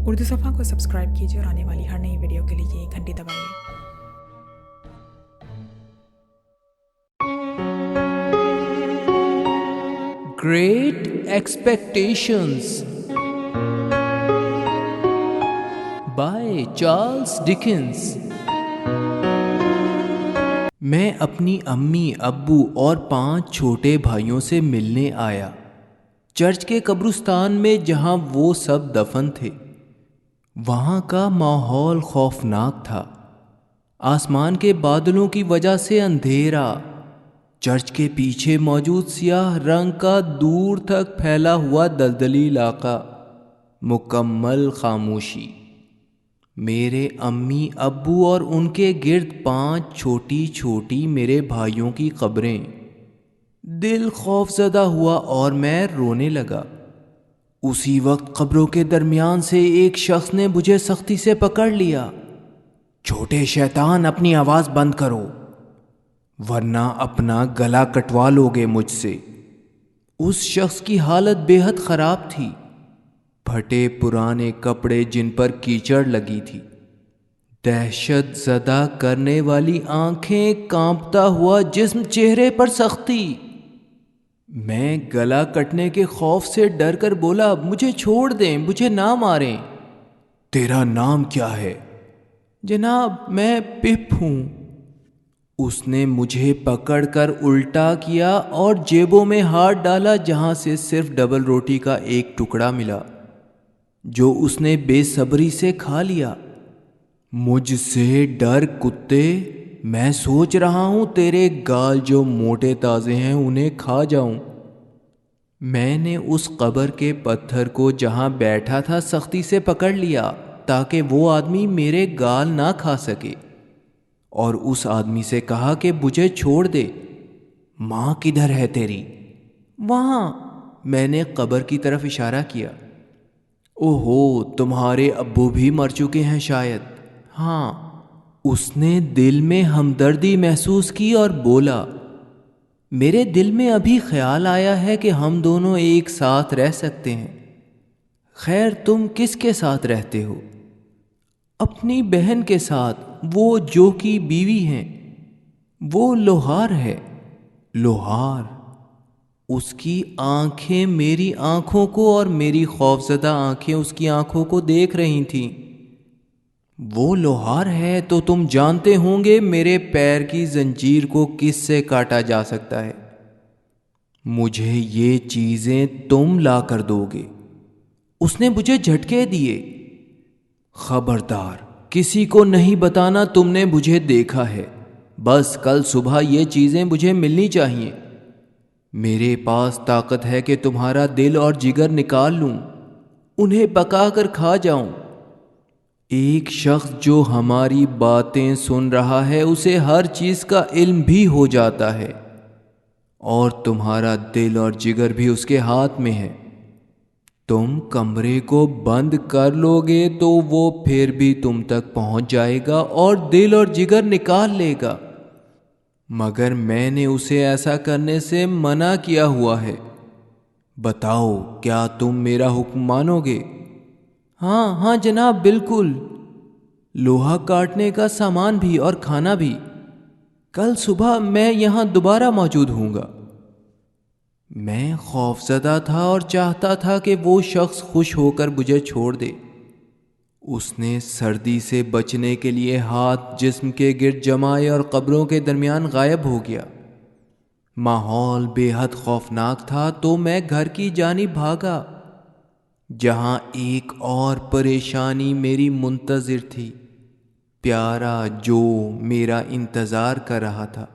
اردو صفحہ کو سبسکرائب کیجیے اور آنے والی ہر نئی ویڈیو کے لیے گھنٹی دبائیے۔ Great Expectations by Charles Dickens۔ میں اپنی امی، ابو اور 5 چھوٹے بھائیوں سے ملنے آیا، چرچ کے قبرستان میں جہاں وہ سب دفن تھے۔ وہاں کا ماحول خوفناک تھا، آسمان کے بادلوں کی وجہ سے اندھیرا، چرچ کے پیچھے موجود سیاہ رنگ کا دور تک پھیلا ہوا دلدلی علاقہ، مکمل خاموشی۔ میرے امی ابو اور ان کے گرد 5 چھوٹی چھوٹی میرے بھائیوں کی قبریں۔ دل خوف زدہ ہوا اور میں رونے لگا۔ اسی وقت قبروں کے درمیان سے ایک شخص نے مجھے سختی سے پکڑ لیا۔ چھوٹے شیطان، اپنی آواز بند کرو ورنہ اپنا گلا کٹوا لوگے مجھ سے۔ اس شخص کی حالت بے حد خراب تھی، پھٹے پرانے کپڑے جن پر کیچڑ لگی تھی، دہشت زدہ کرنے والی آنکھیں، کانپتا ہوا جسم، چہرے پر سختی۔ میں گلا کٹنے کے خوف سے ڈر کر بولا، مجھے چھوڑ دیں، مجھے نہ ماریں۔ تیرا نام کیا ہے؟ جناب، میں پپ ہوں۔ اس نے مجھے پکڑ کر الٹا کیا اور جیبوں میں ہاتھ ڈالا جہاں سے صرف ڈبل روٹی کا ایک ٹکڑا ملا جو اس نے بے صبری سے کھا لیا۔ مجھ سے ڈر کتے، میں سوچ رہا ہوں تیرے گال جو موٹے تازے ہیں انہیں کھا جاؤں۔ میں نے اس قبر کے پتھر کو جہاں بیٹھا تھا سختی سے پکڑ لیا تاکہ وہ آدمی میرے گال نہ کھا سکے، اور اس آدمی سے کہا کہ مجھے چھوڑ دے۔ ماں کدھر ہے تیری؟ وہاں، میں نے قبر کی طرف اشارہ کیا۔ اوہو، تمہارے ابو بھی مر چکے ہیں شاید۔ ہاں۔ اس نے دل میں ہمدردی محسوس کی اور بولا، میرے دل میں ابھی خیال آیا ہے کہ ہم دونوں ایک ساتھ رہ سکتے ہیں۔ خیر، تم کس کے ساتھ رہتے ہو؟ اپنی بہن کے ساتھ، وہ جو کی بیوی ہیں۔ وہ لوہار ہے۔ لوہار؟ اس کی آنکھیں میری آنکھوں کو اور میری خوفزدہ آنکھیں اس کی آنکھوں کو دیکھ رہی تھیں۔ وہ لوہار ہے تو تم جانتے ہوں گے میرے پیر کی زنجیر کو کس سے کاٹا جا سکتا ہے۔ مجھے یہ چیزیں تم لا کر دو گے۔ اس نے مجھے جھٹکے دیے۔ خبردار، کسی کو نہیں بتانا تم نے مجھے دیکھا ہے۔ بس کل صبح یہ چیزیں مجھے ملنی چاہیے۔ میرے پاس طاقت ہے کہ تمہارا دل اور جگر نکال لوں، انہیں پکا کر کھا جاؤں۔ ایک شخص جو ہماری باتیں سن رہا ہے اسے ہر چیز کا علم بھی ہو جاتا ہے، اور تمہارا دل اور جگر بھی اس کے ہاتھ میں ہے۔ تم کمرے کو بند کر لو گے تو وہ پھر بھی تم تک پہنچ جائے گا اور دل اور جگر نکال لے گا، مگر میں نے اسے ایسا کرنے سے منع کیا ہوا ہے۔ بتاؤ، کیا تم میرا حکم مانو گے؟ ہاں ہاں جناب، بالکل۔ لوہا کاٹنے کا سامان بھی اور کھانا بھی۔ کل صبح میں یہاں دوبارہ موجود ہوں گا۔ میں خوفزدہ تھا اور چاہتا تھا کہ وہ شخص خوش ہو کر مجھے چھوڑ دے۔ اس نے سردی سے بچنے کے لیے ہاتھ جسم کے گرد جمائے اور قبروں کے درمیان غائب ہو گیا۔ ماحول بے حد خوفناک تھا تو میں گھر کی جانب بھاگا جہاں ایک اور پریشانی میری منتظر تھی، پیارا جو میرا انتظار کر رہا تھا۔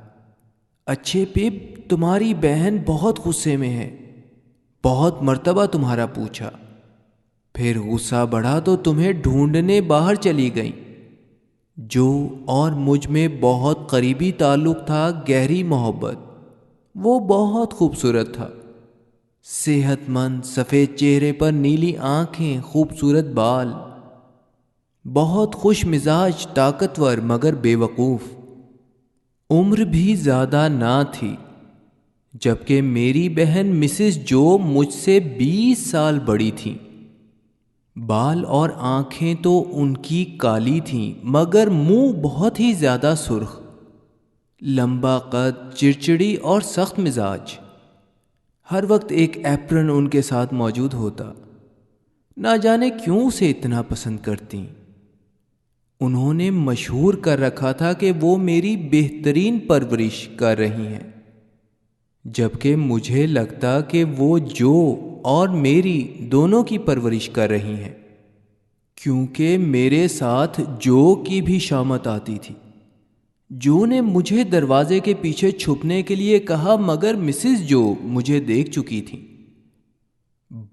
اچھے پپ، تمہاری بہن بہت غصے میں ہے، بہت مرتبہ تمہارا پوچھا، پھر غصہ بڑھا تو تمہیں ڈھونڈنے باہر چلی گئیں۔ جو اور مجھ میں بہت قریبی تعلق تھا، گہری محبت۔ وہ بہت خوبصورت تھا، صحت مند، سفید چہرے پر نیلی آنکھیں، خوبصورت بال، بہت خوش مزاج، طاقتور مگر بے وقوف۔ عمر بھی زیادہ نہ تھی، جبکہ میری بہن مسز جو مجھ سے 20 سال بڑی تھی۔ بال اور آنکھیں تو ان کی کالی تھیں مگر منہ بہت ہی زیادہ سرخ، لمبا قد، چڑچڑی اور سخت مزاج۔ ہر وقت ایک ایپرن ان کے ساتھ موجود ہوتا۔ نہ جانے کیوں اسے اتنا پسند کرتیں۔ انہوں نے مشہور کر رکھا تھا کہ وہ میری بہترین پرورش کر رہی ہیں، جبکہ مجھے لگتا کہ وہ جو اور میری دونوں کی پرورش کر رہی ہیں، کیونکہ میرے ساتھ جو کی بھی شامت آتی تھی۔ جو نے مجھے دروازے کے پیچھے چھپنے کے لیے کہا مگر مسز جو مجھے دیکھ چکی تھی۔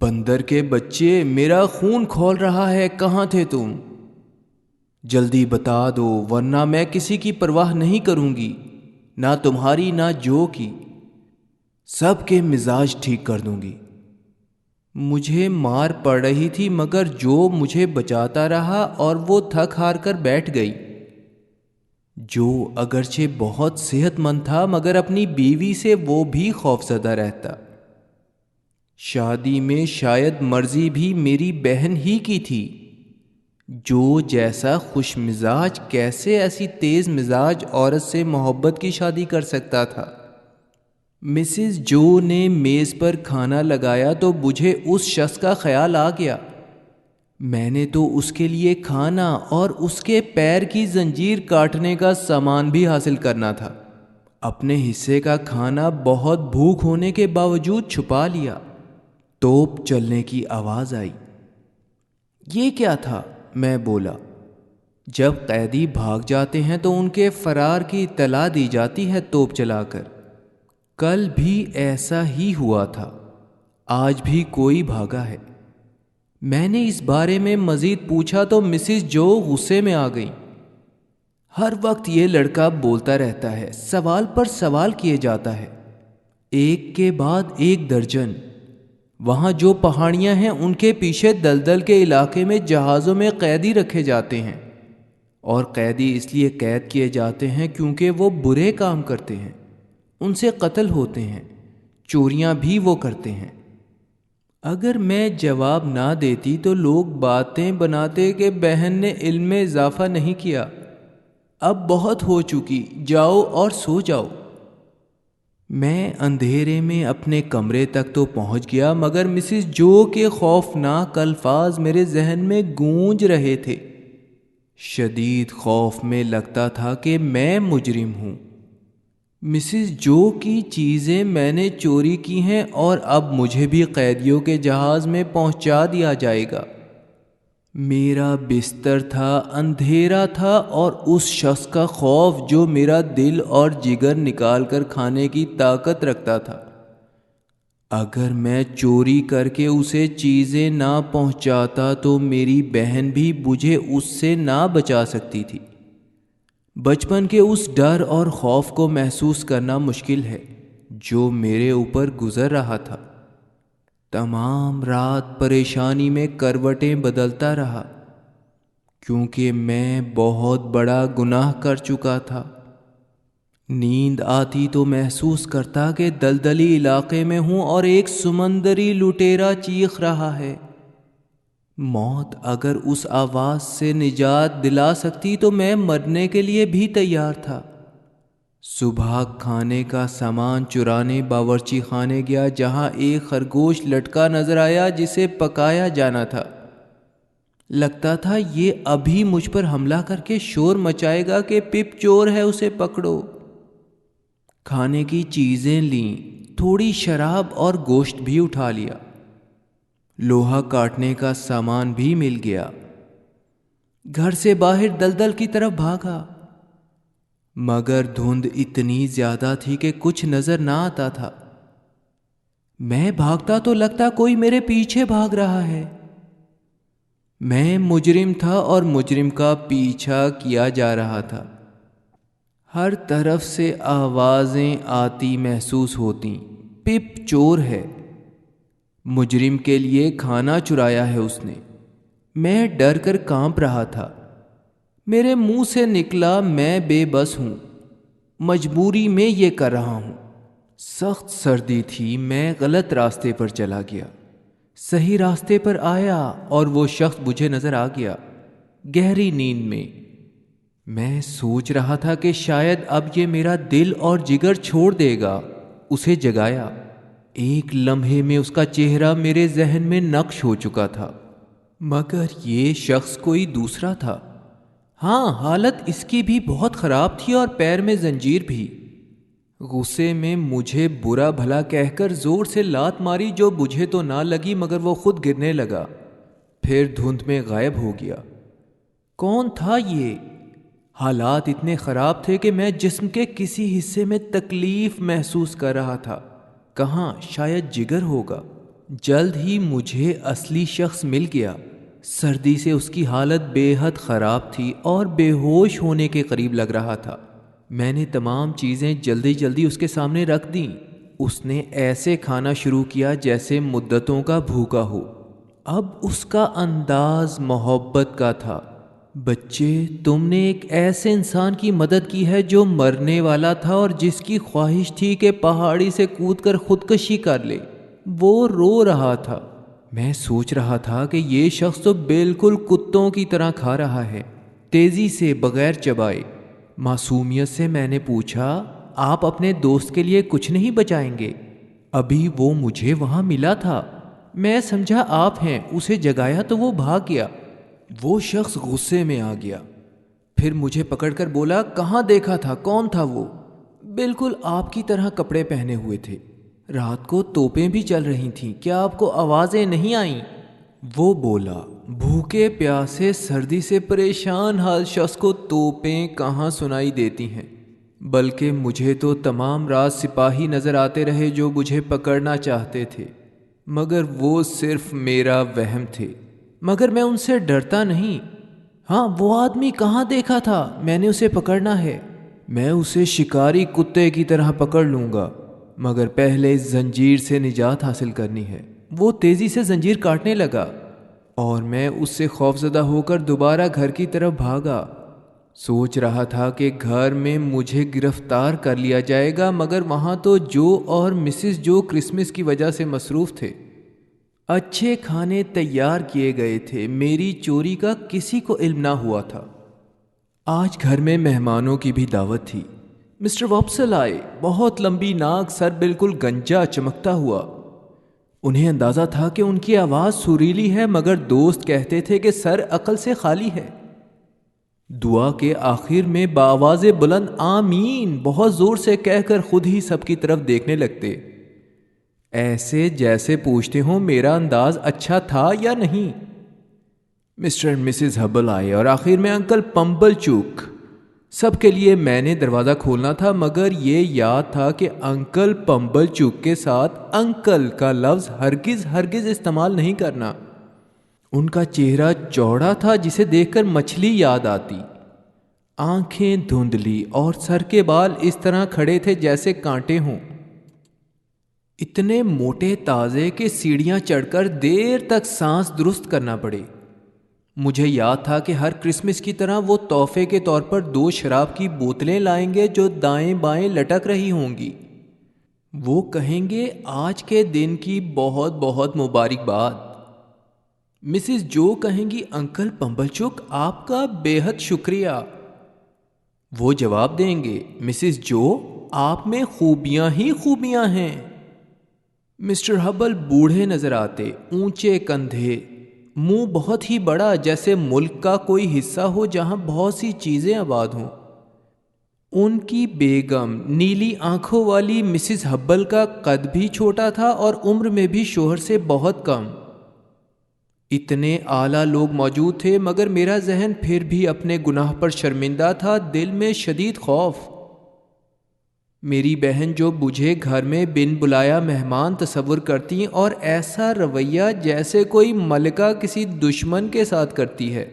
بندر کے بچے، میرا خون کھول رہا ہے، کہاں تھے تم؟ جلدی بتا دو ورنہ میں کسی کی پرواہ نہیں کروں گی، نہ تمہاری نہ جو کی، سب کے مزاج ٹھیک کر دوں گی۔ مجھے مار پڑ رہی تھی مگر جو مجھے بچاتا رہا اور وہ تھک ہار کر بیٹھ گئی۔ جو اگرچہ بہت صحت مند تھا مگر اپنی بیوی سے وہ بھی خوفزدہ رہتا۔ شادی میں شاید مرضی بھی میری بہن ہی کی تھی۔ جو جیسا خوش مزاج کیسے ایسی تیز مزاج عورت سے محبت کی شادی کر سکتا تھا؟ مسز جو نے میز پر کھانا لگایا تو مجھے اس شخص کا خیال آ گیا۔ میں نے تو اس کے لیے کھانا اور اس کے پیر کی زنجیر کاٹنے کا سامان بھی حاصل کرنا تھا۔ اپنے حصے کا کھانا بہت بھوک ہونے کے باوجود چھپا لیا۔ توپ چلنے کی آواز آئی۔ یہ کیا تھا؟ میں بولا۔ جب قیدی بھاگ جاتے ہیں تو ان کے فرار کی اطلاع دی جاتی ہے توپ چلا کر۔ کل بھی ایسا ہی ہوا تھا، آج بھی کوئی بھاگا ہے۔ میں نے اس بارے میں مزید پوچھا تو مسز جو غصے میں آ گئی۔ ہر وقت یہ لڑکا بولتا رہتا ہے، سوال پر سوال کیے جاتا ہے، ایک کے بعد ایک درجن۔ وہاں جو پہاڑیاں ہیں ان کے پیچھے دلدل کے علاقے میں جہازوں میں قیدی رکھے جاتے ہیں، اور قیدی اس لیے قید کیے جاتے ہیں کیونکہ وہ برے کام کرتے ہیں، ان سے قتل ہوتے ہیں، چوریاں بھی وہ کرتے ہیں۔ اگر میں جواب نہ دیتی تو لوگ باتیں بناتے کہ بہن نے علم میں اضافہ نہیں کیا، اب بہت ہو چکی، جاؤ اور سو جاؤ۔ میں اندھیرے میں اپنے کمرے تک تو پہنچ گیا مگر مسز جو کے خوفناک الفاظ میرے ذہن میں گونج رہے تھے۔ شدید خوف میں لگتا تھا کہ میں مجرم ہوں۔ مسز جو کی چیزیں میں نے چوری کی ہیں اور اب مجھے بھی قیدیوں کے جہاز میں پہنچا دیا جائے گا۔ میرا بستر تھا، اندھیرا تھا، اور اس شخص کا خوف جو میرا دل اور جگر نکال کر کھانے کی طاقت رکھتا تھا۔ اگر میں چوری کر کے اسے چیزیں نہ پہنچاتا تو میری بہن بھی مجھے اس سے نہ بچا سکتی تھی۔ بچپن کے اس ڈر اور خوف کو محسوس کرنا مشکل ہے جو میرے اوپر گزر رہا تھا۔ تمام رات پریشانی میں کروٹیں بدلتا رہا، کیونکہ میں بہت بڑا گناہ کر چکا تھا۔ نیند آتی تو محسوس کرتا کہ دلدلی علاقے میں ہوں اور ایک سمندری لٹیرا چیخ رہا ہے۔ موت اگر اس آواز سے نجات دلا سکتی تو میں مرنے کے لیے بھی تیار تھا۔ صبح کھانے کا سامان چرانے باورچی خانے گیا جہاں ایک خرگوش لٹکا نظر آیا جسے پکایا جانا تھا۔ لگتا تھا یہ ابھی مجھ پر حملہ کر کے شور مچائے گا کہ پپ چور ہے، اسے پکڑو۔ کھانے کی چیزیں لیں، تھوڑی شراب اور گوشت بھی اٹھا لیا۔ لوہا کاٹنے کا سامان بھی مل گیا۔ گھر سے باہر دلدل کی طرف بھاگا، مگر دھند اتنی زیادہ تھی کہ کچھ نظر نہ آتا تھا۔ میں بھاگتا تو لگتا کوئی میرے پیچھے بھاگ رہا ہے۔ میں مجرم تھا اور مجرم کا پیچھا کیا جا رہا تھا۔ ہر طرف سے آوازیں آتی محسوس ہوتیں، پپ چور ہے، مجرم کے لیے کھانا چرایا ہے اس نے۔ میں ڈر کر کانپ رہا تھا۔ میرے منہ سے نکلا میں بے بس ہوں، مجبوری میں یہ کر رہا ہوں۔ سخت سردی تھی، میں غلط راستے پر چلا گیا۔ صحیح راستے پر آیا اور وہ شخص مجھے نظر آ گیا، گہری نیند میں۔ میں سوچ رہا تھا کہ شاید اب یہ میرا دل اور جگر چھوڑ دے گا۔ اسے جگایا۔ ایک لمحے میں اس کا چہرہ میرے ذہن میں نقش ہو چکا تھا، مگر یہ شخص کوئی دوسرا تھا۔ ہاں، حالت اس کی بھی بہت خراب تھی اور پیر میں زنجیر بھی۔ غصے میں مجھے برا بھلا کہہ کر زور سے لات ماری، جو مجھے تو نہ لگی مگر وہ خود گرنے لگا، پھر دھند میں غائب ہو گیا۔ کون تھا یہ؟ حالات اتنے خراب تھے کہ میں جسم کے کسی حصے میں تکلیف محسوس کر رہا تھا۔ کہاں؟ شاید جگر ہوگا۔ جلد ہی مجھے اصلی شخص مل گیا۔ سردی سے اس کی حالت بے حد خراب تھی اور بے ہوش ہونے کے قریب لگ رہا تھا۔ میں نے تمام چیزیں جلدی جلدی اس کے سامنے رکھ دیں۔ اس نے ایسے کھانا شروع کیا جیسے مدتوں کا بھوکا ہو۔ اب اس کا انداز محبت کا تھا۔ بچے، تم نے ایک ایسے انسان کی مدد کی ہے جو مرنے والا تھا اور جس کی خواہش تھی کہ پہاڑی سے کود کر خودکشی کر لے۔ وہ رو رہا تھا۔ میں سوچ رہا تھا کہ یہ شخص تو بالکل کتوں کی طرح کھا رہا ہے، تیزی سے، بغیر چبائے۔ معصومیت سے میں نے پوچھا، آپ اپنے دوست کے لیے کچھ نہیں بچائیں گے؟ ابھی وہ مجھے وہاں ملا تھا۔ میں سمجھا آپ ہیں۔ اسے جگایا تو وہ بھاگ گیا۔ وہ شخص غصے میں آ گیا، پھر مجھے پکڑ کر بولا، کہاں دیکھا تھا؟ کون تھا وہ؟ بالکل آپ کی طرح کپڑے پہنے ہوئے تھے، رات کو توپیں بھی چل رہی تھیں، کیا آپ کو آوازیں نہیں آئیں؟ وہ بولا۔ بھوکے پیاسے سردی سے پریشان حال شخص کو توپیں کہاں سنائی دیتی ہیں؟ بلکہ مجھے تو تمام رات سپاہی نظر آتے رہے جو مجھے پکڑنا چاہتے تھے، مگر وہ صرف میرا وہم تھے۔ مگر میں ان سے ڈرتا نہیں۔ ہاں، وہ آدمی کہاں دیکھا تھا؟ میں نے اسے پکڑنا ہے۔ میں اسے شکاری کتے کی طرح پکڑ لوں گا، مگر پہلے اس زنجیر سے نجات حاصل کرنی ہے۔ وہ تیزی سے زنجیر کاٹنے لگا اور میں اس سے خوفزدہ ہو کر دوبارہ گھر کی طرف بھاگا۔ سوچ رہا تھا کہ گھر میں مجھے گرفتار کر لیا جائے گا، مگر وہاں تو جو اور مسز جو کرسمس کی وجہ سے مصروف تھے۔ اچھے کھانے تیار کیے گئے تھے، میری چوری کا کسی کو علم نہ ہوا تھا۔ آج گھر میں مہمانوں کی بھی دعوت تھی۔ مسٹر واپسل آئے، بہت لمبی ناک، سر بالکل گنجا چمکتا ہوا۔ انہیں اندازہ تھا کہ ان کی آواز سریلی ہے، مگر دوست کہتے تھے کہ سر عقل سے خالی ہے۔ دعا کے آخر میں بآواز بلند آمین بہت زور سے کہہ کر خود ہی سب کی طرف دیکھنے لگتے، ایسے جیسے پوچھتے ہوں میرا انداز اچھا تھا یا نہیں۔ مسٹر اور مسز ہبل آئے اور آخر میں انکل پمبل چوک۔ سب کے لیے میں نے دروازہ کھولنا تھا، مگر یہ یاد تھا کہ انکل پمبل چوک کے ساتھ انکل کا لفظ ہرگز استعمال نہیں کرنا۔ ان کا چہرہ چوڑا تھا جسے دیکھ کر مچھلی یاد آتی، آنکھیں دھندلی اور سر کے بال اس طرح کھڑے تھے جیسے کانٹے ہوں، اتنے موٹے تازے کہ سیڑھیاں چڑھ کر دیر تک سانس درست کرنا پڑے۔ مجھے یاد تھا کہ ہر کرسمس کی طرح وہ تحفے کے طور پر 2 شراب کی بوتلیں لائیں گے جو دائیں بائیں لٹک رہی ہوں گی۔ وہ کہیں گے، آج کے دن کی بہت بہت مبارکباد۔ مسز جو کہیں گی، انکل پمبل چوک آپ کا بے حد شکریہ۔ وہ جواب دیں گے، مسز جو آپ میں خوبیاں ہی خوبیاں ہیں۔ مسٹر ہبل بوڑھے نظر آتے، اونچے کندھے، منہ بہت ہی بڑا جیسے ملک کا کوئی حصہ ہو جہاں بہت سی چیزیں آباد ہوں۔ ان کی بیگم نیلی آنکھوں والی مسز ہبل کا قد بھی چھوٹا تھا اور عمر میں بھی شوہر سے بہت کم۔ اتنے اعلیٰ لوگ موجود تھے، مگر میرا ذہن پھر بھی اپنے گناہ پر شرمندہ تھا، دل میں شدید خوف۔ میری بہن جو مجھے گھر میں بن بلایا مہمان تصور کرتی اور ایسا رویہ جیسے کوئی ملکہ کسی دشمن کے ساتھ کرتی ہے۔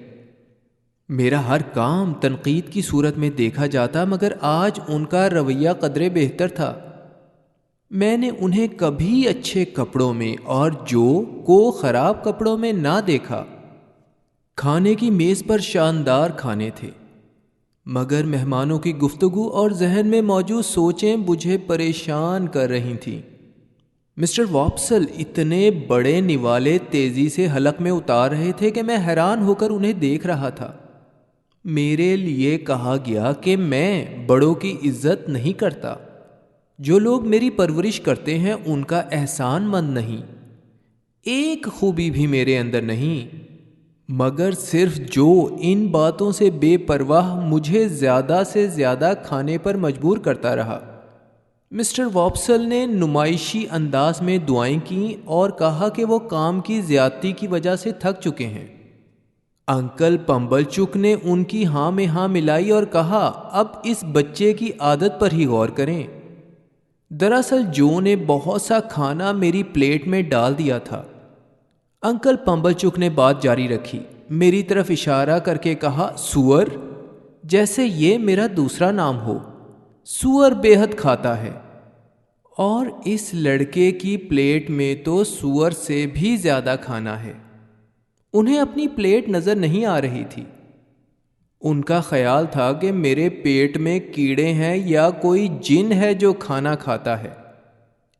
میرا ہر کام تنقید کی صورت میں دیکھا جاتا، مگر آج ان کا رویہ قدرے بہتر تھا۔ میں نے انہیں کبھی اچھے کپڑوں میں اور جو کو خراب کپڑوں میں نہ دیکھا۔ کھانے کی میز پر شاندار کھانے تھے، مگر مہمانوں کی گفتگو اور ذہن میں موجود سوچیں مجھے پریشان کر رہی تھیں۔ مسٹر واپسل اتنے بڑے نوالے تیزی سے حلق میں اتار رہے تھے کہ میں حیران ہو کر انہیں دیکھ رہا تھا۔ میرے لیے کہا گیا کہ میں بڑوں کی عزت نہیں کرتا۔ جو لوگ میری پرورش کرتے ہیں ان کا احسان مند نہیں۔ ایک خوبی بھی میرے اندر نہیں، مگر صرف جو ان باتوں سے بے پرواہ مجھے زیادہ سے زیادہ کھانے پر مجبور کرتا رہا۔ مسٹر واپسل نے نمائشی انداز میں دعائیں کیں اور کہا کہ وہ کام کی زیادتی کی وجہ سے تھک چکے ہیں۔ انکل پمبلچک نے ان کی ہاں میں ہاں ملائی اور کہا، اب اس بچے کی عادت پر ہی غور کریں۔ دراصل جو نے بہت سا کھانا میری پلیٹ میں ڈال دیا تھا۔ انکل پمبلچک نے بات جاری رکھی، میری طرف اشارہ کر کے کہا، سور، جیسے یہ میرا دوسرا نام ہو۔ سور بے حد کھاتا ہے، اور اس لڑکے کی پلیٹ میں تو سور سے بھی زیادہ کھانا ہے۔ انہیں اپنی پلیٹ نظر نہیں آ رہی تھی۔ ان کا خیال تھا کہ میرے پیٹ میں کیڑے ہیں یا کوئی جن ہے جو کھانا کھاتا ہے۔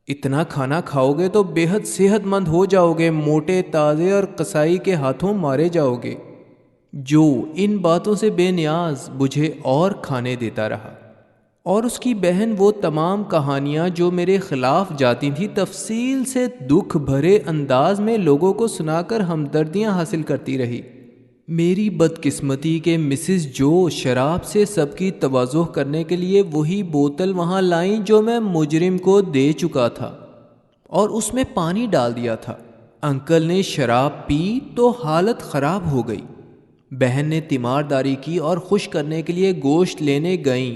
اتنا کھانا کھاؤ گے تو بے حد صحت مند ہو جاؤ گے، موٹے تازے اور قصائی کے ہاتھوں مارے جاؤ گے۔ جو ان باتوں سے بے نیاز مجھے اور کھانے دیتا رہا، اور اس کی بہن وہ تمام کہانیاں جو میرے خلاف جاتی تھیں تفصیل سے دکھ بھرے انداز میں لوگوں کو سنا کر ہمدردیاں حاصل کرتی رہی۔ میری بدقسمتی کہ مسز جو شراب سے سب کی تواضع کرنے کے لیے وہی بوتل وہاں لائیں جو میں مجرم کو دے چکا تھا اور اس میں پانی ڈال دیا تھا۔ انکل نے شراب پی تو حالت خراب ہو گئی۔ بہن نے تیمارداری کی اور خوش کرنے کے لیے گوشت لینے گئیں،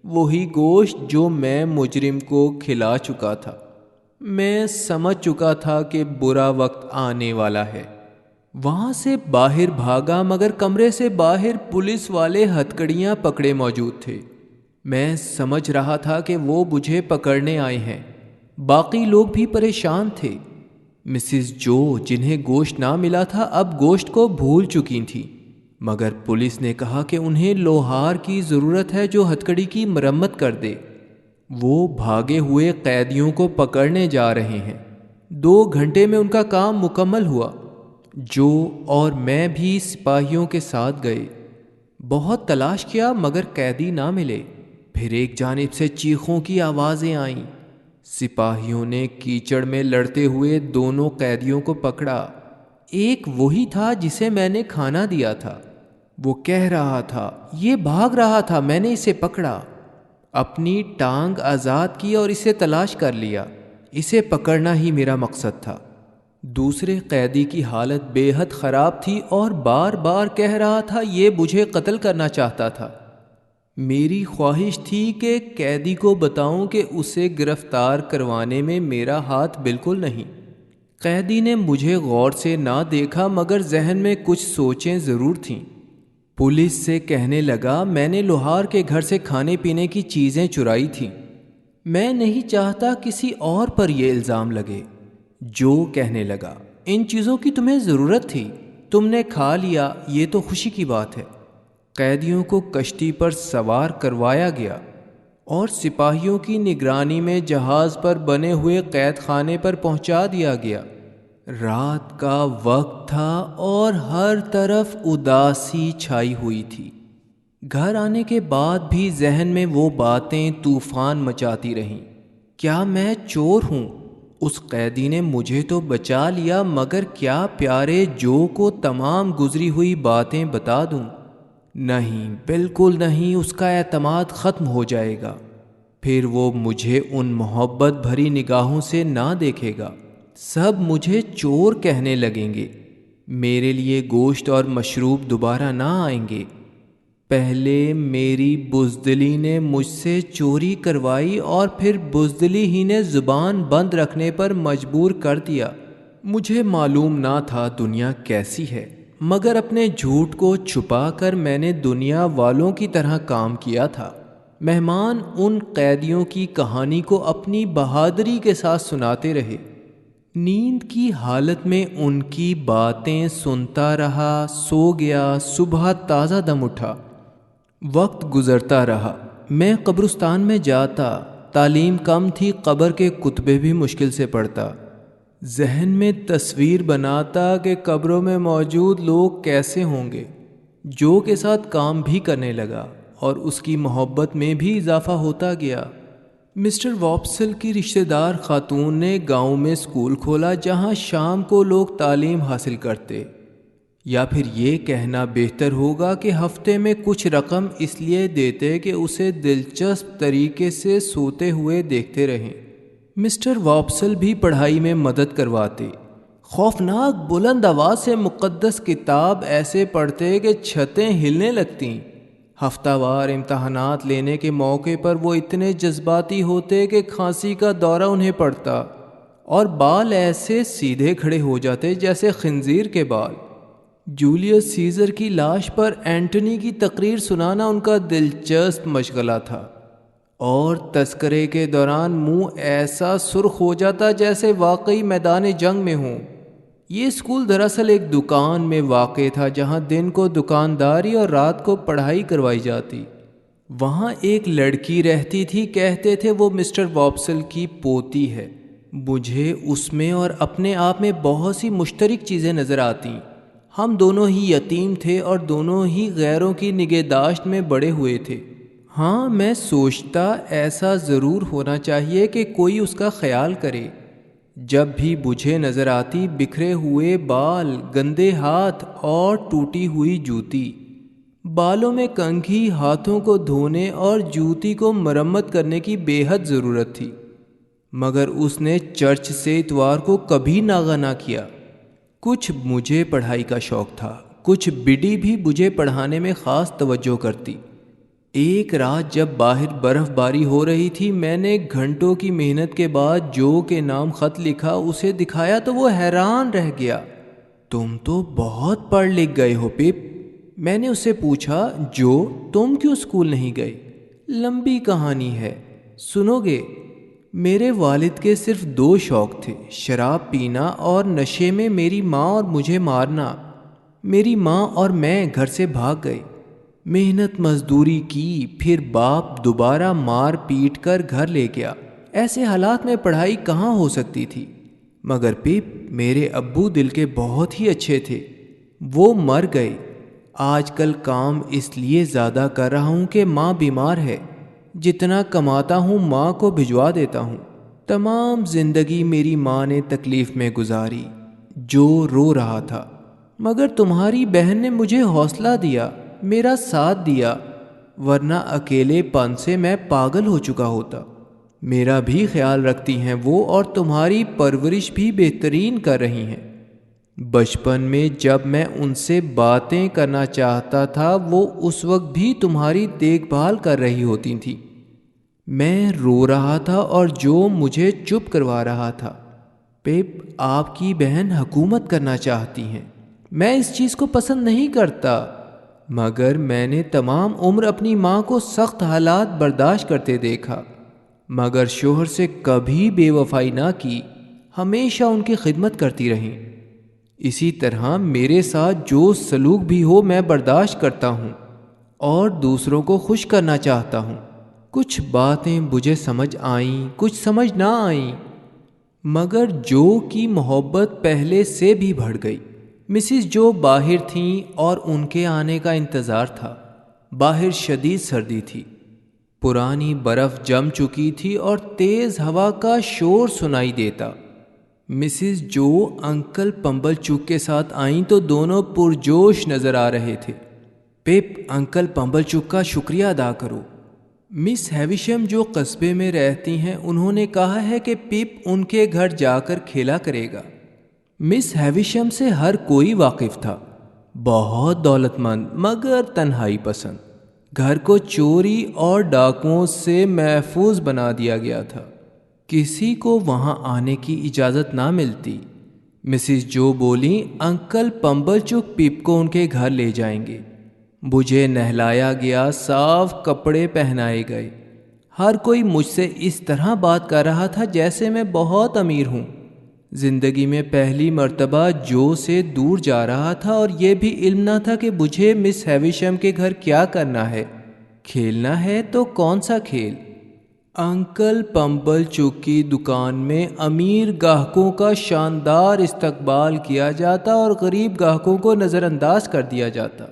وہی گوشت جو میں مجرم کو کھلا چکا تھا۔ میں سمجھ چکا تھا کہ برا وقت آنے والا ہے۔ وہاں سے باہر بھاگا، مگر کمرے سے باہر پولیس والے ہتھکڑیاں پکڑے موجود تھے۔ میں سمجھ رہا تھا کہ وہ مجھے پکڑنے آئے ہیں۔ باقی لوگ بھی پریشان تھے۔ مسز جو جنہیں گوشت نہ ملا تھا اب گوشت کو بھول چکی تھیں، مگر پولیس نے کہا کہ انہیں لوہار کی ضرورت ہے جو ہتھکڑی کی مرمت کر دے۔ وہ بھاگے ہوئے قیدیوں کو پکڑنے جا رہے ہیں۔ 2 گھنٹے میں ان کا کام مکمل ہوا۔ جو اور میں بھی سپاہیوں کے ساتھ گئے۔ بہت تلاش کیا مگر قیدی نہ ملے۔ پھر ایک جانب سے چیخوں کی آوازیں آئیں۔ سپاہیوں نے کیچڑ میں لڑتے ہوئے دونوں قیدیوں کو پکڑا۔ ایک وہی تھا جسے میں نے کھانا دیا تھا۔ وہ کہہ رہا تھا، یہ بھاگ رہا تھا، میں نے اسے پکڑا، اپنی ٹانگ آزاد کی اور اسے تلاش کر لیا۔ اسے پکڑنا ہی میرا مقصد تھا۔ دوسرے قیدی کی حالت بے حد خراب تھی اور بار بار کہہ رہا تھا یہ مجھے قتل کرنا چاہتا تھا۔ میری خواہش تھی کہ قیدی کو بتاؤں کہ اسے گرفتار کروانے میں میرا ہاتھ بالکل نہیں۔ قیدی نے مجھے غور سے نہ دیکھا مگر ذہن میں کچھ سوچیں ضرور تھیں۔ پولیس سے کہنے لگا، میں نے لوہار کے گھر سے کھانے پینے کی چیزیں چرائی تھیں۔ میں نہیں چاہتا کسی اور پر یہ الزام لگے۔ جو کہنے لگا، ان چیزوں کی تمہیں ضرورت تھی، تم نے کھا لیا، یہ تو خوشی کی بات ہے۔ قیدیوں کو کشتی پر سوار کروایا گیا اور سپاہیوں کی نگرانی میں جہاز پر بنے ہوئے قید خانے پر پہنچا دیا گیا۔ رات کا وقت تھا اور ہر طرف اداسی چھائی ہوئی تھی۔ گھر آنے کے بعد بھی ذہن میں وہ باتیں طوفان مچاتی رہیں۔ کیا میں چور ہوں؟ اس قیدی نے مجھے تو بچا لیا، مگر کیا پیارے جو کو تمام گزری ہوئی باتیں بتا دوں؟ نہیں، بالکل نہیں، اس کا اعتماد ختم ہو جائے گا۔ پھر وہ مجھے ان محبت بھری نگاہوں سے نہ دیکھے گا۔ سب مجھے چور کہنے لگیں گے۔ میرے لیے گوشت اور مشروب دوبارہ نہ آئیں گے۔ پہلے میری بزدلی نے مجھ سے چوری کروائی اور پھر بزدلی ہی نے زبان بند رکھنے پر مجبور کر دیا۔ مجھے معلوم نہ تھا دنیا کیسی ہے، مگر اپنے جھوٹ کو چھپا کر میں نے دنیا والوں کی طرح کام کیا تھا۔ مہمان ان قیدیوں کی کہانی کو اپنی بہادری کے ساتھ سناتے رہے۔ نیند کی حالت میں ان کی باتیں سنتا رہا، سو گیا۔ صبح تازہ دم اٹھا۔ وقت گزرتا رہا۔ میں قبرستان میں جاتا، تعلیم کم تھی، قبر کے کتبے بھی مشکل سے پڑھتا، ذہن میں تصویر بناتا کہ قبروں میں موجود لوگ کیسے ہوں گے۔ جو کے ساتھ کام بھی کرنے لگا اور اس کی محبت میں بھی اضافہ ہوتا گیا۔ مسٹر واپسل کی رشتہ دار خاتون نے گاؤں میں اسکول کھولا جہاں شام کو لوگ تعلیم حاصل کرتے، یا پھر یہ کہنا بہتر ہوگا کہ ہفتے میں کچھ رقم اس لیے دیتے کہ اسے دلچسپ طریقے سے سوتے ہوئے دیکھتے رہیں۔ مسٹر واپسل بھی پڑھائی میں مدد کرواتے، خوفناک بلند آواز سے مقدس کتاب ایسے پڑھتے کہ چھتیں ہلنے لگتیں۔ ہفتہ وار امتحانات لینے کے موقع پر وہ اتنے جذباتی ہوتے کہ کھانسی کا دورہ انہیں پڑتا اور بال ایسے سیدھے کھڑے ہو جاتے جیسے خنزیر کے بال۔ جولیس سیزر کی لاش پر اینٹنی کی تقریر سنانا ان کا دلچسپ مشغلہ تھا، اور تذکرے کے دوران منہ ایسا سرخ ہو جاتا جیسے واقعی میدان جنگ میں ہوں۔ یہ اسکول دراصل ایک دکان میں واقع تھا جہاں دن کو دکانداری اور رات کو پڑھائی کروائی جاتی۔ وہاں ایک لڑکی رہتی تھی، کہتے تھے وہ مسٹر واپسل کی پوتی ہے۔ مجھے اس میں اور اپنے آپ میں بہت سی مشترک چیزیں نظر آتیں۔ ہم دونوں ہی یتیم تھے اور دونوں ہی غیروں کی نگہداشت میں بڑے ہوئے تھے۔ ہاں، میں سوچتا ایسا ضرور ہونا چاہیے کہ کوئی اس کا خیال کرے۔ جب بھی مجھے نظر آتی، بکھرے ہوئے بال، گندے ہاتھ اور ٹوٹی ہوئی جوتی، بالوں میں کنگھی، ہاتھوں کو دھونے اور جوتی کو مرمت کرنے کی بے حد ضرورت تھی، مگر اس نے چرچ سے اتوار کو کبھی ناغہ نہ کیا۔ کچھ مجھے پڑھائی کا شوق تھا، کچھ بڈی بھی مجھے پڑھانے میں خاص توجہ کرتی۔ ایک رات جب باہر برف باری ہو رہی تھی، میں نے گھنٹوں کی محنت کے بعد جو کے نام خط لکھا اسے دکھایا تو وہ حیران رہ گیا۔ تم تو بہت پڑھ لکھ گئے ہو پپ۔ میں نے اس سے پوچھا، جو تم کیوں اسکول نہیں گئے؟ لمبی کہانی ہے، سنو گے؟ میرے والد کے صرف 2 شوق تھے، شراب پینا اور نشے میں میری ماں اور مجھے مارنا۔ میری ماں اور میں گھر سے بھاگ گئے، محنت مزدوری کی، پھر باپ دوبارہ مار پیٹ کر گھر لے گیا۔ ایسے حالات میں پڑھائی کہاں ہو سکتی تھی؟ مگر پپ، میرے ابو دل کے بہت ہی اچھے تھے، وہ مر گئے۔ آج کل کام اس لیے زیادہ کر رہا ہوں کہ ماں بیمار ہے، جتنا کماتا ہوں ماں کو بھجوا دیتا ہوں۔ تمام زندگی میری ماں نے تکلیف میں گزاری۔ جو رو رہا تھا، مگر تمہاری بہن نے مجھے حوصلہ دیا، میرا ساتھ دیا، ورنہ اکیلے پن سے میں پاگل ہو چکا ہوتا۔ میرا بھی خیال رکھتی ہیں وہ، اور تمہاری پرورش بھی بہترین کر رہی ہیں۔ بچپن میں جب میں ان سے باتیں کرنا چاہتا تھا، وہ اس وقت بھی تمہاری دیکھ بھال کر رہی ہوتی تھیں۔ میں رو رہا تھا اور جو مجھے چپ کروا رہا تھا۔ پپ، آپ کی بہن حکومت کرنا چاہتی ہیں، میں اس چیز کو پسند نہیں کرتا، مگر میں نے تمام عمر اپنی ماں کو سخت حالات برداشت کرتے دیکھا، مگر شوہر سے کبھی بے وفائی نہ کی، ہمیشہ ان کی خدمت کرتی رہی۔ اسی طرح میرے ساتھ جو سلوک بھی ہو میں برداشت کرتا ہوں اور دوسروں کو خوش کرنا چاہتا ہوں۔ کچھ باتیں مجھے سمجھ آئیں، کچھ سمجھ نہ آئیں، مگر جو کی محبت پہلے سے بھی بڑھ گئی۔ مسز جو باہر تھیں اور ان کے آنے کا انتظار تھا۔ باہر شدید سردی تھی، پرانی برف جم چکی تھی اور تیز ہوا کا شور سنائی دیتا۔ مسز جو انکل پمبل چوک کے ساتھ آئیں تو دونوں پرجوش نظر آ رہے تھے۔ پپ، انکل پمبل چوک کا شکریہ ادا کرو۔ مس ہیویشم جو قصبے میں رہتی ہیں، انہوں نے کہا ہے کہ پپ ان کے گھر جا کر کھیلا کرے گا۔ مس ہیویشم سے ہر کوئی واقف تھا، بہت دولت مند مگر تنہائی پسند۔ گھر کو چوری اور ڈاکوؤں سے محفوظ بنا دیا گیا تھا، کسی کو وہاں آنے کی اجازت نہ ملتی۔ مسز جو بولی، انکل پمبل چوک پپ کو ان کے گھر لے جائیں گے۔ مجھے نہلایا گیا، صاف کپڑے پہنائے گئے، ہر کوئی مجھ سے اس طرح بات کر رہا تھا جیسے میں بہت امیر ہوں۔ زندگی میں پہلی مرتبہ جو سے دور جا رہا تھا، اور یہ بھی علم نہ تھا کہ مجھے مس ہیویشم کے گھر کیا کرنا ہے۔ کھیلنا ہے تو کون سا کھیل؟ انکل پمبل چک کی دکان میں امیر گاہکوں کا شاندار استقبال کیا جاتا اور غریب گاہکوں کو نظر انداز کر دیا جاتا۔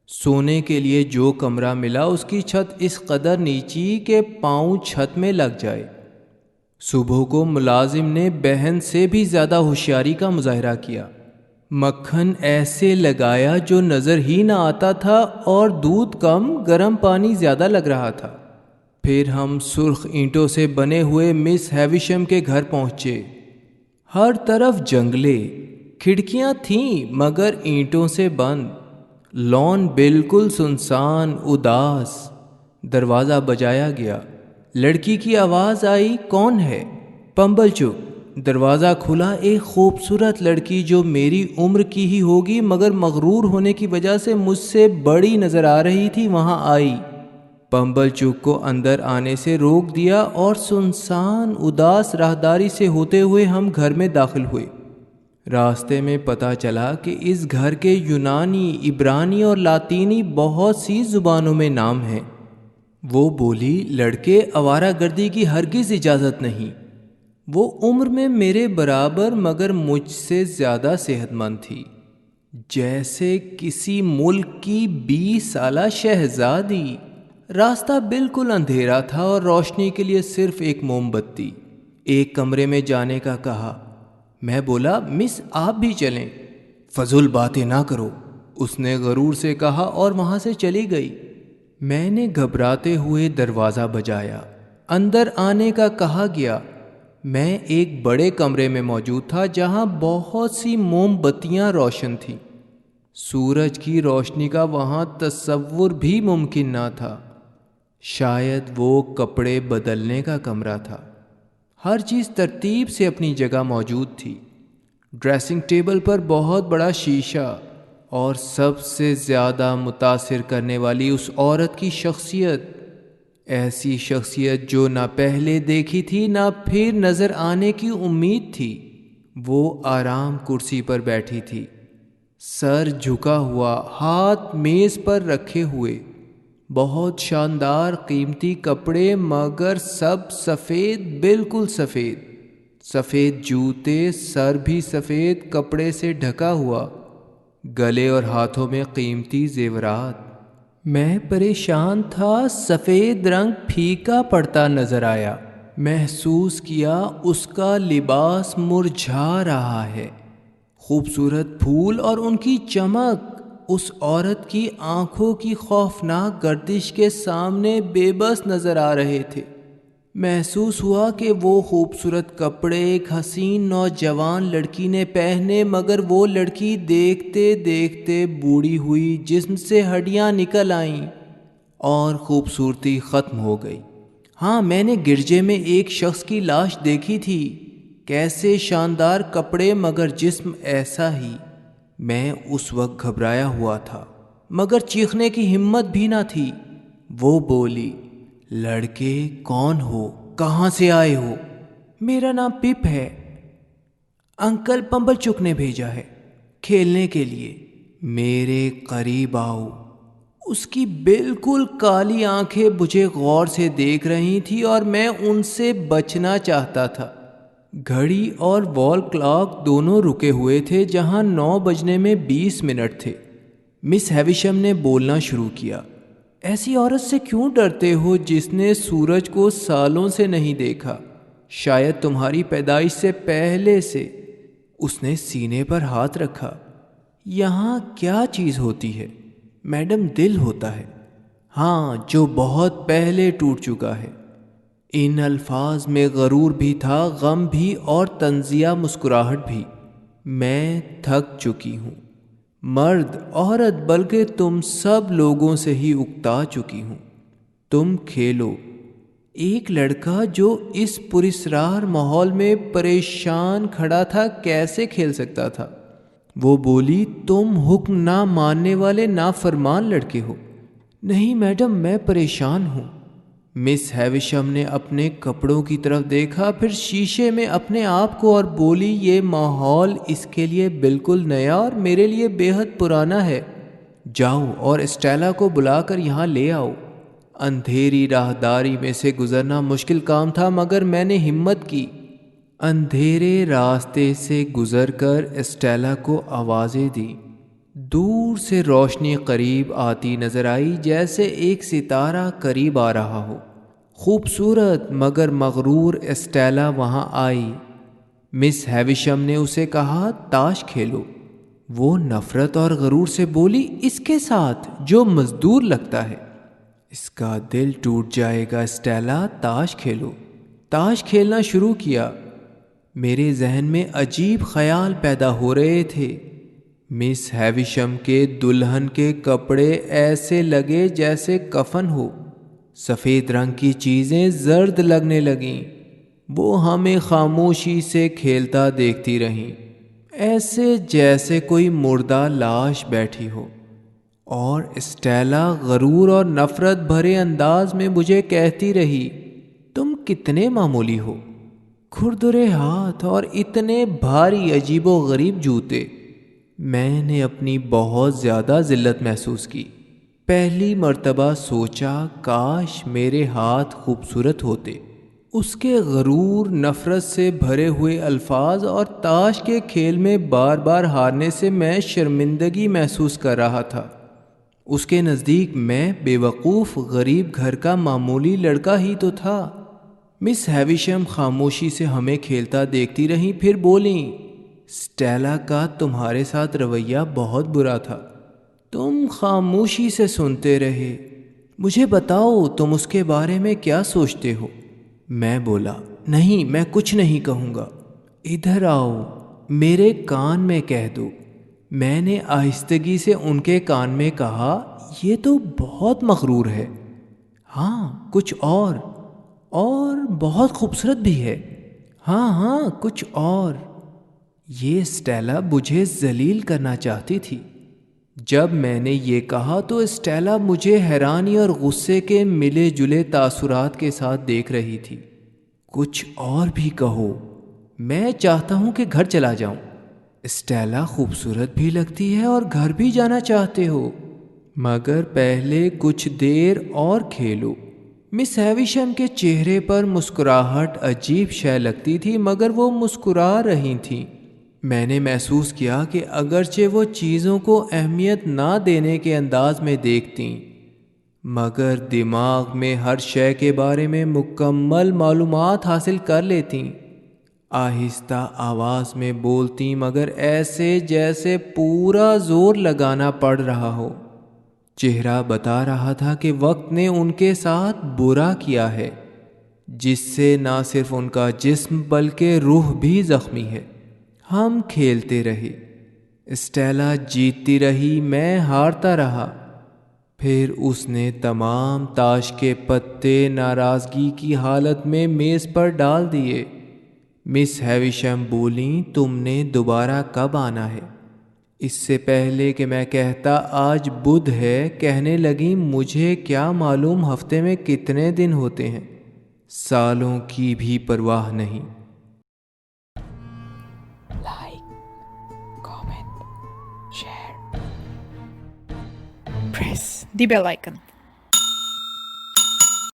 سونے کے لیے جو کمرہ ملا اس کی چھت اس قدر نیچی کہ پاؤں چھت میں لگ جائے۔ صبح کو ملازم نے بہن سے بھی زیادہ ہوشیاری کا مظاہرہ کیا۔ مکھن ایسے لگایا جو نظر ہی نہ آتا تھا اور دودھ کم گرم پانی زیادہ لگ رہا تھا۔ پھر ہم سرخ اینٹوں سے بنے ہوئے مس ہیویشم کے گھر پہنچے۔ ہر طرف جنگلے، کھڑکیاں تھیں مگر اینٹوں سے بند، لان بالکل سنسان اداس۔ دروازہ بجایا گیا، لڑکی کی آواز آئی، کون ہے؟ پمبل چک۔ دروازہ کھلا، ایک خوبصورت لڑکی جو میری عمر کی ہی ہوگی مگر مغرور ہونے کی وجہ سے مجھ سے بڑی نظر آ رہی تھی وہاں آئی۔ پمبل چک کو اندر آنے سے روک دیا اور سنسان اداس راہداری سے ہوتے ہوئے ہم گھر میں داخل ہوئے۔ راستے میں پتہ چلا کہ اس گھر کے یونانی، عبرانی اور لاطینی بہت سی زبانوں میں نام ہیں۔ وہ بولی، لڑکے، آوارہ گردی کی ہرگز اجازت نہیں۔ وہ عمر میں میرے برابر مگر مجھ سے زیادہ صحت مند تھی، جیسے کسی ملک کی 20 سالہ شہزادی۔ راستہ بالکل اندھیرا تھا اور روشنی کے لیے صرف ایک موم بتی۔ ایک کمرے میں جانے کا کہا۔ میں بولا، مس آپ بھی چلیں۔ فضول باتیں نہ کرو، اس نے غرور سے کہا اور وہاں سے چلی گئی۔ میں نے گھبراتے ہوئے دروازہ بجایا، اندر آنے کا کہا گیا۔ میں ایک بڑے کمرے میں موجود تھا جہاں بہت سی موم بتیاں روشن تھیں۔ سورج کی روشنی کا وہاں تصور بھی ممکن نہ تھا۔ شاید وہ کپڑے بدلنے کا کمرہ تھا۔ ہر چیز ترتیب سے اپنی جگہ موجود تھی۔ ڈریسنگ ٹیبل پر بہت بڑا شیشہ، اور سب سے زیادہ متاثر کرنے والی اس عورت کی شخصیت، ایسی شخصیت جو نہ پہلے دیکھی تھی نہ پھر نظر آنے کی امید تھی۔ وہ آرام کرسی پر بیٹھی تھی، سر جھکا ہوا، ہاتھ میز پر رکھے ہوئے، بہت شاندار قیمتی کپڑے مگر سب سفید، بالکل سفید، سفید جوتے، سر بھی سفید کپڑے سے ڈھکا ہوا، گلے اور ہاتھوں میں قیمتی زیورات۔ میں پریشان تھا، سفید رنگ پھیکا پڑتا نظر آیا۔ محسوس کیا اس کا لباس مرجھا رہا ہے۔ خوبصورت پھول اور ان کی چمک اس عورت کی آنکھوں کی خوفناک گردش کے سامنے بے بس نظر آ رہے تھے۔ محسوس ہوا کہ وہ خوبصورت کپڑے ایک حسین نوجوان لڑکی نے پہنے مگر وہ لڑکی دیکھتے دیکھتے بوڑھی ہوئی، جسم سے ہڈیاں نکل آئیں اور خوبصورتی ختم ہو گئی۔ ہاں، میں نے گرجے میں ایک شخص کی لاش دیکھی تھی، کیسے شاندار کپڑے مگر جسم ایسا ہی۔ میں اس وقت گھبرایا ہوا تھا مگر چیخنے کی ہمت بھی نہ تھی۔ وہ بولی، لڑکے کون ہو؟ کہاں سے آئے ہو؟ میرا نام پپ ہے، انکل پمبل چک نے بھیجا ہے کھیلنے کے لیے۔ میرے قریب آؤ۔ اس کی بالکل کالی آنکھیں مجھے غور سے دیکھ رہی تھی اور میں ان سے بچنا چاہتا تھا۔ گھڑی اور وال کلاک دونوں رکے ہوئے تھے جہاں 9 بجنے میں 20 منٹ تھے۔ مس ہیویشم نے بولنا شروع کیا، ایسی عورت سے کیوں ڈرتے ہو جس نے سورج کو سالوں سے نہیں دیکھا؟ شاید تمہاری پیدائش سے پہلے سے۔ اس نے سینے پر ہاتھ رکھا۔ یہاں کیا چیز ہوتی ہے؟ میڈم، دل ہوتا ہے، ہاں، جو بہت پہلے ٹوٹ چکا ہے۔ ان الفاظ میں غرور بھی تھا، غم بھی اور طنزیہ مسکراہٹ بھی۔ میں تھک چکی ہوں، مرد، عورت، بلکہ تم سب لوگوں سے ہی اکتا چکی ہوں۔ تم کھیلو۔ ایک لڑکا جو اس پراسرار ماحول میں پریشان کھڑا تھا کیسے کھیل سکتا تھا؟ وہ بولی، تم حکم نہ ماننے والے نافرمان لڑکے ہو۔ نہیں میڈم، میں پریشان ہوں۔ مس ہیویشم نے اپنے کپڑوں کی طرف دیکھا، پھر شیشے میں اپنے آپ کو، اور بولی، یہ ماحول اس کے لیے بالکل نیا اور میرے لیے بے حد پرانا ہے۔ جاؤ اور اسٹیلا کو بلا کر یہاں لے آؤ۔ اندھیری راہداری میں سے گزرنا مشکل کام تھا، مگر میں نے ہمت کی۔ اندھیرے راستے سے گزر کر اسٹیلا کو آوازیں دی۔ دور سے روشنی قریب آتی نظر آئی، جیسے ایک ستارہ قریب آ رہا ہو۔ خوبصورت مگر مغرور اسٹیلا وہاں آئی۔ مس ہیویشم نے اسے کہا، تاش کھیلو۔ وہ نفرت اور غرور سے بولی، اس کے ساتھ جو مزدور لگتا ہے۔ اس کا دل ٹوٹ جائے گا اسٹیلا، تاش کھیلو۔ تاش کھیلنا شروع کیا۔ میرے ذہن میں عجیب خیال پیدا ہو رہے تھے۔ مس ہیویشم کے دلہن کے کپڑے ایسے لگے جیسے کفن ہو۔ سفید رنگ کی چیزیں زرد لگنے لگیں۔ وہ ہمیں خاموشی سے کھیلتا دیکھتی رہیں، ایسے جیسے کوئی مردہ لاش بیٹھی ہو۔ اور اسٹیلا غرور اور نفرت بھرے انداز میں مجھے کہتی رہی، تم کتنے معمولی ہو، کھردرے ہاتھ اور اتنے بھاری عجیب و غریب جوتے۔ میں نے اپنی بہت زیادہ ذلت محسوس کی۔ پہلی مرتبہ سوچا، کاش میرے ہاتھ خوبصورت ہوتے۔ اس کے غرور، نفرت سے بھرے ہوئے الفاظ اور تاش کے کھیل میں بار بار ہارنے سے میں شرمندگی محسوس کر رہا تھا۔ اس کے نزدیک میں بے وقوف غریب گھر کا معمولی لڑکا ہی تو تھا۔ مس ہیویشم خاموشی سے ہمیں کھیلتا دیکھتی رہیں، پھر بولیں، اسٹیلا کا تمہارے ساتھ رویہ بہت برا تھا۔ تم خاموشی سے سنتے رہے۔ مجھے بتاؤ، تم اس کے بارے میں کیا سوچتے ہو؟ میں بولا، نہیں، میں کچھ نہیں کہوں گا۔ ادھر آؤ، میرے کان میں کہہ دو۔ میں نے آہستگی سے ان کے کان میں کہا، یہ تو بہت مغرور ہے۔ ہاں، کچھ اور بہت خوبصورت بھی ہے۔ ہاں، کچھ اور۔ یہ اسٹیلا مجھے ذلیل کرنا چاہتی تھی۔ جب میں نے یہ کہا تو اسٹیلا مجھے حیرانی اور غصے کے ملے جلے تاثرات کے ساتھ دیکھ رہی تھی۔ کچھ اور بھی کہو، میں چاہتا ہوں کہ گھر چلا جاؤں۔ اسٹیلا خوبصورت بھی لگتی ہے اور گھر بھی جانا چاہتے ہو، مگر پہلے کچھ دیر اور کھیلو۔ مس ہیویشم کے چہرے پر مسکراہٹ عجیب شے لگتی تھی، مگر وہ مسکرا رہی تھیں۔ میں نے محسوس کیا کہ اگرچہ وہ چیزوں کو اہمیت نہ دینے کے انداز میں دیکھتیں، مگر دماغ میں ہر شے کے بارے میں مکمل معلومات حاصل کر لیتیں۔ آہستہ آواز میں بولتیں، مگر ایسے جیسے پورا زور لگانا پڑ رہا ہو۔ چہرہ بتا رہا تھا کہ وقت نے ان کے ساتھ برا کیا ہے، جس سے نہ صرف ان کا جسم بلکہ روح بھی زخمی ہے۔ ہم کھیلتے رہے، اسٹیلا جیتتی رہی، میں ہارتا رہا۔ پھر اس نے تمام تاش کے پتے ناراضگی کی حالت میں میز پر ڈال دیے۔ مس ہیویشم بولیں، تم نے دوبارہ کب آنا ہے؟ اس سے پہلے کہ میں کہتا آج بدھ ہے، کہنے لگیں، مجھے کیا معلوم ہفتے میں کتنے دن ہوتے ہیں، سالوں کی بھی پرواہ نہیں۔ Like, comment, share, press the bell icon.